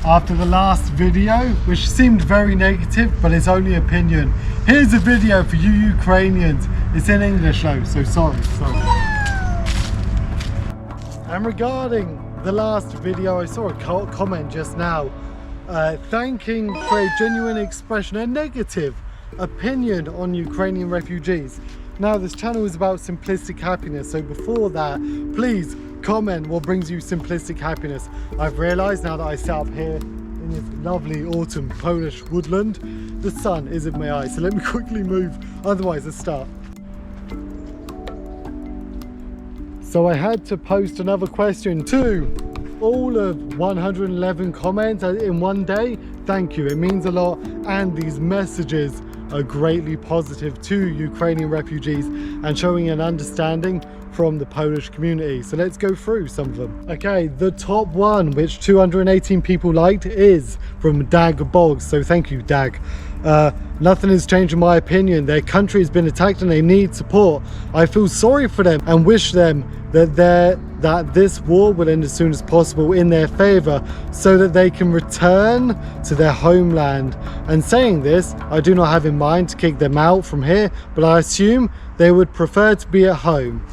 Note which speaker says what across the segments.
Speaker 1: After the last video, which seemed very negative, but it's only opinion, here's a video for you Ukrainians. It's in English though, so sorry. And regarding the last video, I saw a comment just now thanking for a genuine expression, a negative opinion on Ukrainian refugees. Now this channel is about simplistic happiness, so before that, please comment what brings you simplistic happiness. I've realized now that I sat up here in this lovely autumn Polish woodland, the sun is in my eyes, so let me quickly move, otherwise let's start. So I had to post another question to all of 111 comments in one day. Thank you, it means a lot, and these messages are greatly positive to Ukrainian refugees and showing an understanding from the Polish community. So let's go through some of them. Okay, the top one, which 218 people liked, is from Dag Boggs. So thank you, Dag. Nothing has changed in my opinion. Their country has been attacked and they need support. I feel sorry for them and wish them that this war will end as soon as possible in their favor so that they can return to their homeland. And saying this, I do not have in mind to kick them out from here, but I assume they would prefer to be at home.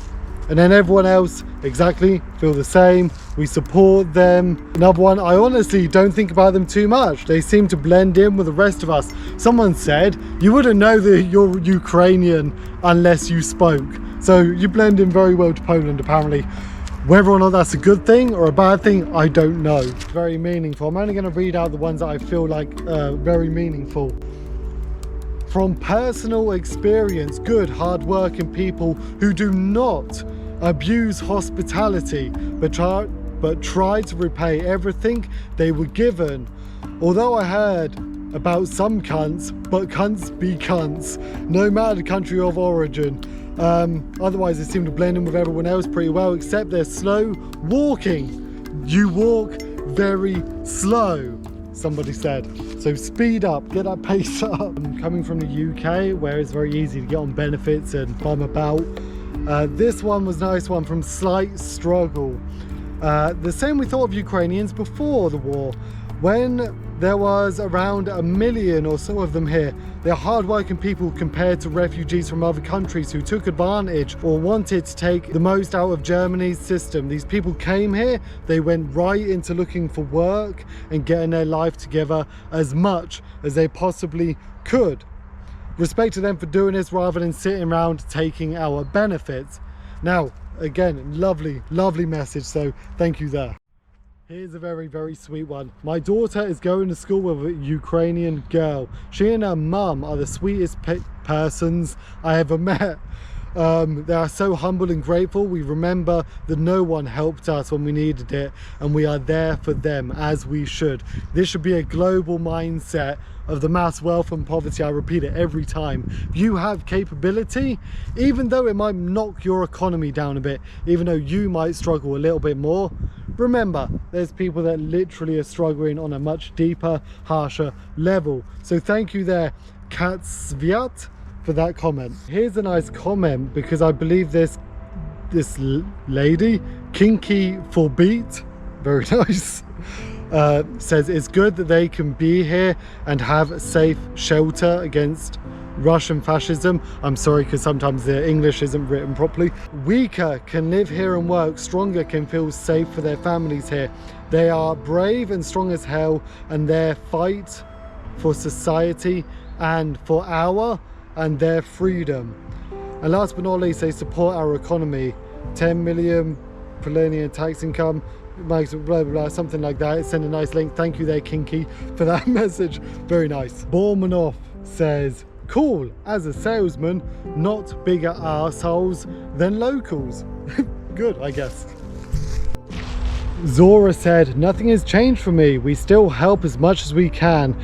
Speaker 1: And then everyone else exactly feel the same. We support them. Another one, I honestly don't think about them too much. They seem to blend in with the rest of us. Someone said you wouldn't know that you're Ukrainian unless you spoke. So you blend in very well to Poland apparently. Whether or not that's a good thing or a bad thing, I don't know. Very meaningful. I'm only going to read out the ones that I feel like very meaningful. From personal experience, good, hard-working people who do not abuse hospitality, but try to repay everything they were given. Although I heard about some cunts, but cunts be cunts, no matter the country of origin. Otherwise, they seem to blend in with everyone else pretty well, except they're slow walking. You walk very slow, somebody said. So speed up, get that pace up. I'm coming from the UK, where it's very easy to get on benefits and bum about. This one was a nice one from Slight Struggle. The same we thought of Ukrainians before the war, when there was around 1 million or so of them here. They're hard-working people compared to refugees from other countries who took advantage or wanted to take the most out of Germany's system. These people came here, they went right into looking for work and getting their life together as much as they possibly could. Respect to them for doing this rather than sitting around taking our benefits. Now, again, lovely message, so thank you there. Here's a very sweet one. My daughter is going to school with a Ukrainian girl. She and her mum are the sweetest persons I ever met. They are so humble and grateful. We remember that no one helped us when we needed it, and we are there for them as we should. This should be a global mindset of the mass wealth and poverty. I repeat it every time. If you have capability, even though it might knock your economy down a bit, even though you might struggle a little bit more, remember there's people that literally are struggling on a much deeper, harsher level. So thank you there, Katsviat, for that comment. Here's a nice comment, because I believe this lady, Kinky for Beat, very nice, says it's good that they can be here and have safe shelter against Russian fascism. I'm sorry, because sometimes the English isn't written properly. Weaker can live here and work, stronger can feel safe for their families here. They are brave and strong as hell, and their fight for society and for our and their freedom. And last but not least, they support our economy. 10 million per linear tax income, blah blah blah, something like that. Send a nice link. Thank you there, Kinky, for that message. Very nice. Bormanoff says, cool as a salesman, not bigger assholes than locals. Good, I guess. Zora said, nothing has changed for me. We still help as much as we can.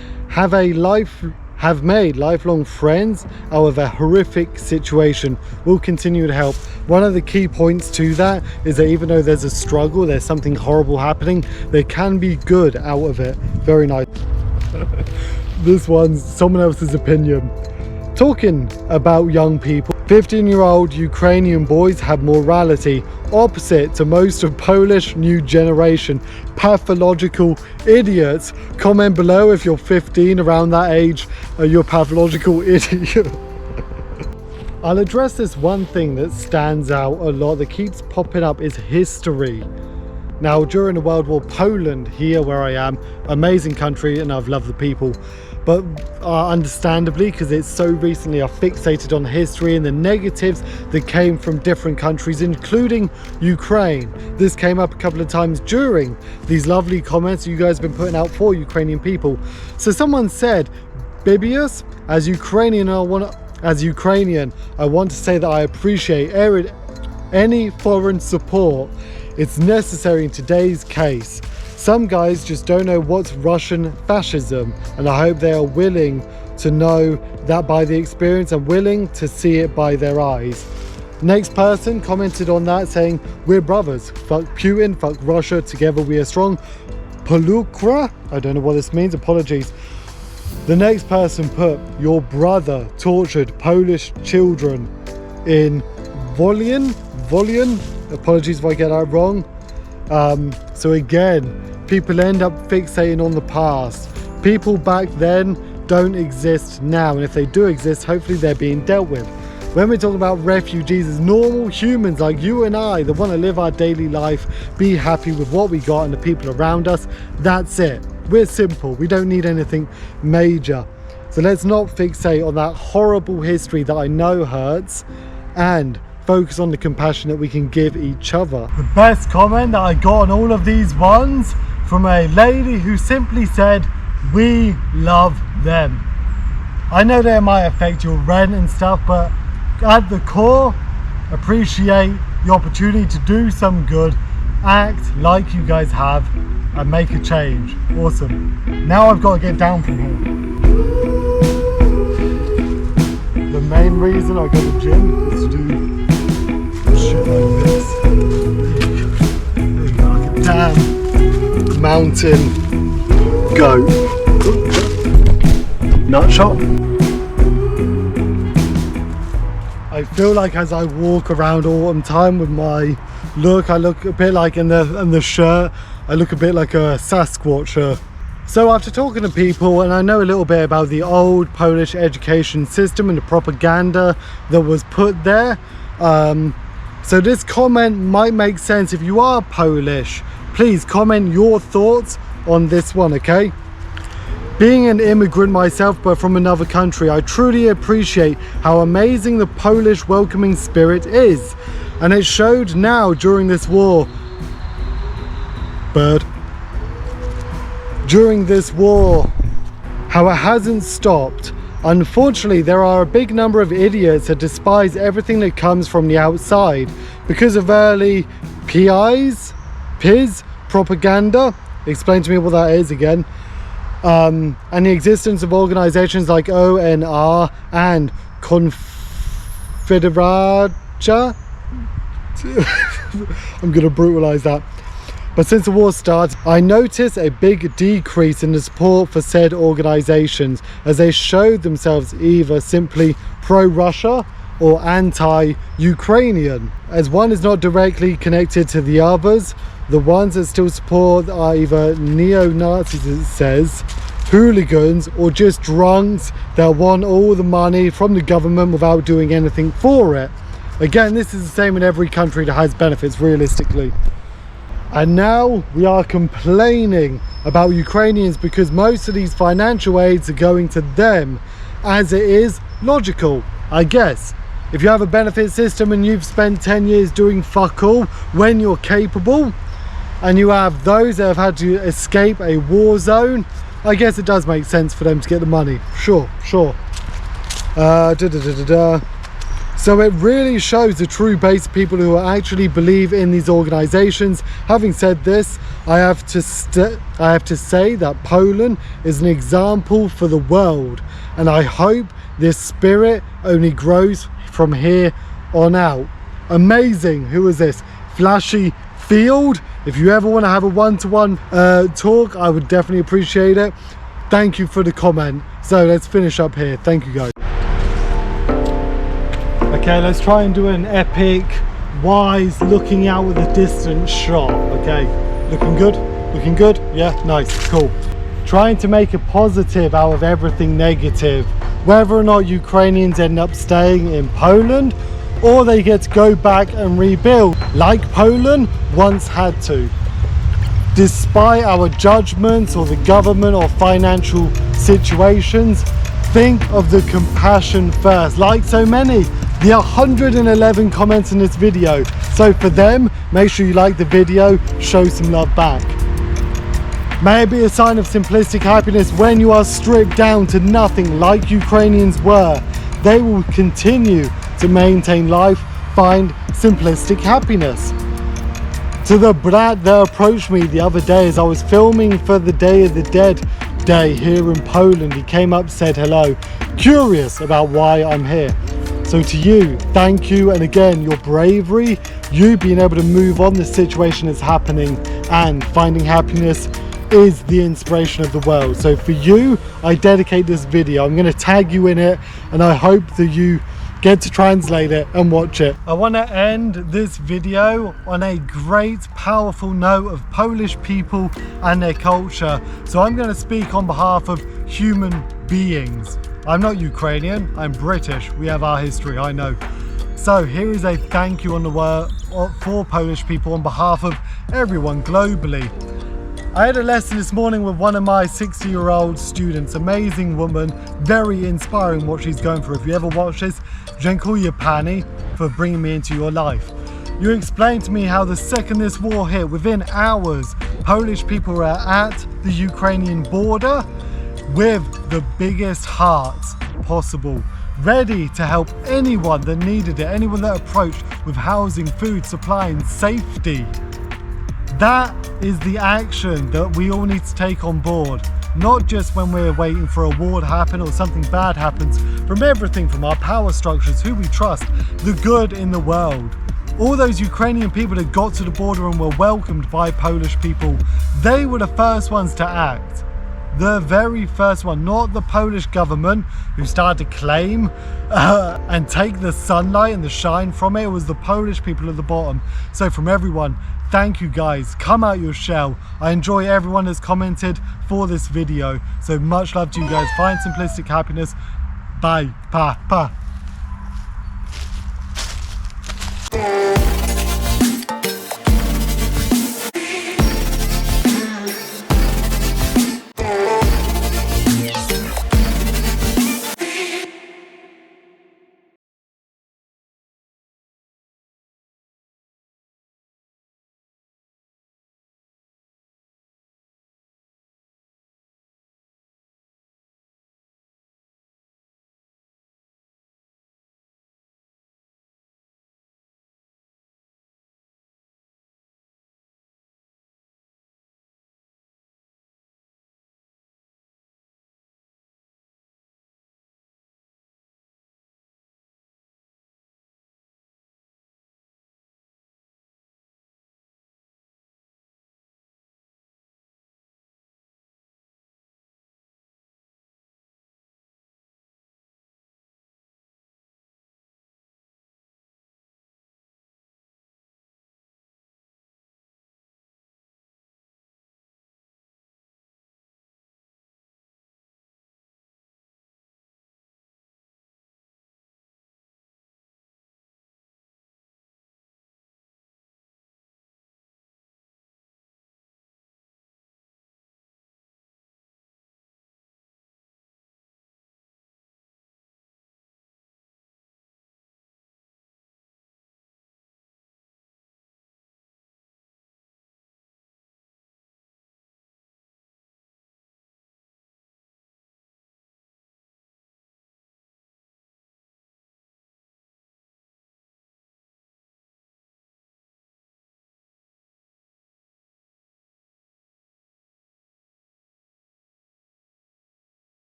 Speaker 1: Have made lifelong friends out of a horrific situation. We'll continue to help. One of the key points to that is that even though there's a struggle, there's something horrible happening, there can be good out of it. Very nice. This one's someone else's opinion. Talking about young people, 15-year-old Ukrainian boys have morality opposite to most of Polish new generation. Pathological idiots. Comment below if you're 15, around that age, you're a pathological idiot. I'll address this one thing that stands out a lot, that keeps popping up, is history. Now, during the World War, Poland, here where I am, amazing country, and I've loved the people, but understandably, because it's so recently, I've fixated on history and the negatives that came from different countries, including Ukraine. This came up a couple of times during these lovely comments you guys have been putting out for Ukrainian people. So someone said, Bibius, as Ukrainian, I want to say that I appreciate any foreign support. It's necessary in today's case. Some guys just don't know what's Russian fascism, and I hope they are willing to know that by the experience and willing to see it by their eyes. Next person commented on that saying, we're brothers. Fuck Putin, fuck Russia, together we are strong. Polukra, I don't know what this means, apologies. The next person put, your brother tortured Polish children in Volyn, apologies if I get that wrong. So again, people end up fixating on the past. People back then don't exist now, and if they do exist, hopefully they're being dealt with. When we're talking about refugees as normal humans like you and I that want to live our daily life, be happy with what we got and the people around us, that's it. We're simple, we don't need anything major. So let's not fixate on that horrible history that I know hurts, and focus on the compassion that we can give each other. The best comment that I got on all of these ones from a lady who simply said, we love them. I know they might affect your rent and stuff, but at the core, appreciate the opportunity to do some good, act like you guys have, and make a change. Awesome. Now I've got to get down from here. The main reason I go to the gym is to do shit like this. Like a damn mountain goat. Nut shot. I feel like as I walk around autumn time with my look, I look a bit like in the shirt, I look a bit like a Sasquatcher. So after talking to people, and I know a little bit about the old Polish education system and the propaganda that was put there, so this comment might make sense if you are Polish. Please comment your thoughts on this one, okay? Being an immigrant myself, but from another country, I truly appreciate how amazing the Polish welcoming spirit is. And it showed now during this war. During this war, how it hasn't stopped. Unfortunately, there are a big number of idiots that despise everything that comes from the outside because of early PIs, propaganda. Explain to me what that is again. And the existence of organizations like ONR and Confederacja. I'm going to brutalize that. But since the war started, I noticed a big decrease in the support for said organizations, as they showed themselves either simply pro-Russia or anti-Ukrainian. As one is not directly connected to the others, the ones that still support are either neo-Nazis, it says, hooligans, or just drunks that want all the money from the government without doing anything for it. Again, this is the same in every country that has benefits, realistically. And now we are complaining about Ukrainians because most of these financial aids are going to them, as it is logical, I guess. If you have a benefit system and you've spent 10 years doing fuck all when you're capable, and you have those that have had to escape a war zone, I guess it does make sense for them to get the money. Sure. So it really shows the true base of people who actually believe in these organizations. Having said this, I have to say that Poland is an example for the world, and I hope this spirit only grows from here on out. Amazing. Who is this? Flashy Field. If you ever want to have a one-to-one talk, I would definitely appreciate it. Thank you for the comment. So let's finish up here. Thank you guys. Okay, let's try and do an epic, wise, looking out with a distant shot. Okay, looking good? Looking good? Yeah, nice, cool. Trying to make a positive out of everything negative. Whether or not Ukrainians end up staying in Poland, or they get to go back and rebuild, like Poland once had to. Despite our judgments or the government or financial situations, think of the compassion first. Like so many, the 111 comments in this video. So for them, make sure you like the video, show some love back. May it be a sign of simplistic happiness when you are stripped down to nothing like Ukrainians were. They will continue to maintain life, find simplistic happiness. To the brat that approached me the other day as I was filming for the Day of the Dead Day here in Poland, he came up, said hello, curious about why I'm here. So to you, thank you, and again, your bravery, you being able to move on, the situation is happening, and finding happiness is the inspiration of the world. So for you, I dedicate this video. I'm going to tag you in it, and I hope that you get to translate it and watch it. I want to end this video on a great, powerful note of Polish people and their culture. So I'm going to speak on behalf of human beings. I'm not Ukrainian, I'm British. We have our history, I know. So here is a thank you on the word for Polish people on behalf of everyone globally. I had a lesson this morning with one of my 60-year-old students, amazing woman, very inspiring what she's going through. If you ever watch this, dziękuję pani for bringing me into your life. You explained to me how the second this war hit, within hours, Polish people were at the Ukrainian border with the biggest hearts possible, ready to help anyone that needed it, anyone that approached with housing, food, supply and safety. That is the action that we all need to take on board, not just when we're waiting for a war to happen or something bad happens, from everything from our power structures, who we trust, the good in the world. All those Ukrainian people that got to the border and were welcomed by Polish people, they were the first ones to act. The very first one, not the Polish government who started to claim and take the sunlight and the shine from it. It was the Polish people at the bottom. So from everyone, thank you guys. Come out your shell. I enjoy everyone that's commented for this video. So much love to you guys. Find simplistic happiness. Bye. Pa.